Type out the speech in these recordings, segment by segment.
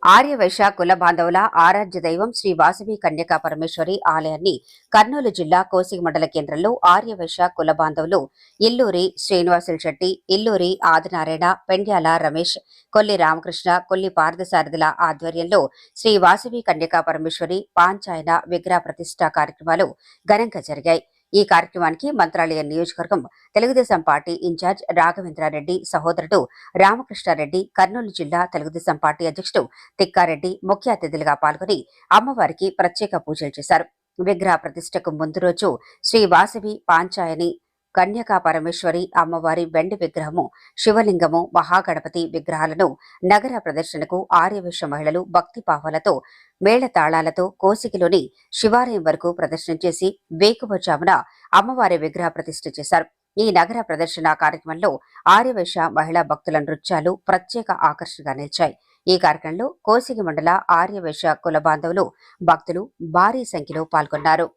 ఆర్యవైశ్య కుల బాంధవుల ఆరాధ్య దైవం శ్రీ వాసవి కన్యకా పరమేశ్వరి ఆలయాన్ని కర్నూలు జిల్లా కోసిగి మండల కేంద్రంలో ఆర్యవైశ్య కుల బాంధవులు ఇల్లూరి శ్రీనివాసులు శెట్టి, ఇల్లూరి ఆదినారాయణ, పెండ్యాల రమేష్, కొల్లి రామకృష్ణ, కొల్లి పార్థసారథుల ఆధ్వర్యంలో శ్రీ వాసవి కన్యకా పరమేశ్వరి పాంచాయన విగ్రహ ప్రతిష్ఠా కార్యక్రమాలు ఘనంగా జరిగాయి. ఈ కార్యక్రమానికి మంత్రాలయ నియోజకవర్గం తెలుగుదేశం పార్టీ ఇన్ఛార్జ్ రాఘవేంద్రారెడ్డి సహోదరుడు రామకృష్ణారెడ్డి, కర్నూలు జిల్లా తెలుగుదేశం పార్టీ అధ్యక్షుడు తిక్కారెడ్డి ముఖ్య అతిథులుగా పాల్గొని అమ్మవారికి ప్రత్యేక పూజలు చేశారు. విగ్రహ ప్రతిష్టకు ముందు రోజు శ్రీ వాసవి పాంచాయని కన్యకా పరమేశ్వరి అమ్మవారి వెండి విగ్రహము, శివలింగము, మహాగణపతి విగ్రహాలను నగర ప్రదర్శనకు ఆర్యవైశ్య మహిళలు భక్తి పాహలతో మేళతాళాలతో కోసిగిలోని శివాలయం వరకు ప్రదర్శన చేసి వేకువజామున అమ్మవారి విగ్రహ ప్రతిష్ఠ చేశారు. ఈ నగర ప్రదర్శన కార్యక్రమంలో ఆర్యవైశ్య మహిళా భక్తుల నృత్యాలు ప్రత్యేక ఆకర్షణగా నిలిచాయి. ఈ కార్యక్రమంలో కోసిగి మండల ఆర్యవైశ్య కుల బాంధవులు, భక్తులు భారీ సంఖ్యలో పాల్గొన్నారు.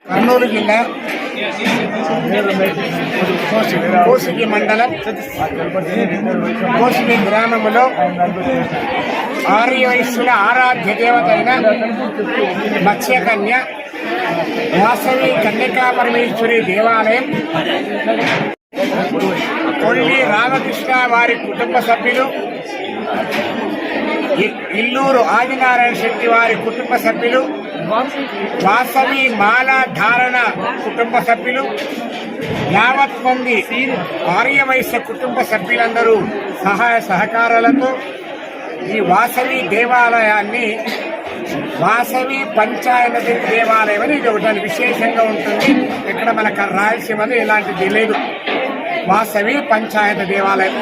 కర్నూలు జిల్లా కోసిగి మండలం కోసిగి గ్రామంలో ఆర్యవైశ్యుల ఆరాధ్య దేవత అయిన మత్స్యకన్య వాసవి కన్యకా పరమేశ్వరి దేవాలయం కొల్లి రామకృష్ణ వారి కుటుంబ సభ్యులు, ఇల్లూరు ఆదినారాయణ శెట్టి వారి కుటుంబ సభ్యులు, వాసవి మాల ధారణ కుటుంబ సభ్యులు, యావత్ మంది ఆర్యవైశ్య కుటుంబ సభ్యులందరూ సహాయ సహకారాలతో ఈ వాసవి దేవాలయాన్ని వాసవి పంచాయన దేవాలయం అని ఇది ఒకటి విశేషంగా ఉంటుంది. ఇక్కడ మన రాయలసీమలో ఇలాంటిది లేదు. వాసవి పంచాయత దేవాలయం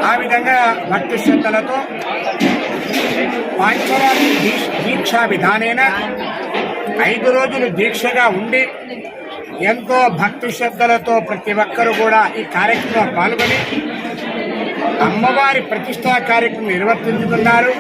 ఆ విధంగా భక్తి శ్రద్ధలతో పాంచరాత్రి దీక్షా విధానేన 5 రోజులు దీక్షగా ఉండి ఎంతో భక్తి శ్రద్ధలతో ప్రతి ఒక్కరూ కూడా ఈ కార్యక్రమంలో పాల్గొని అమ్మవారి ప్రతిష్టా కార్యక్రమం నిర్వర్తించుతున్నారు.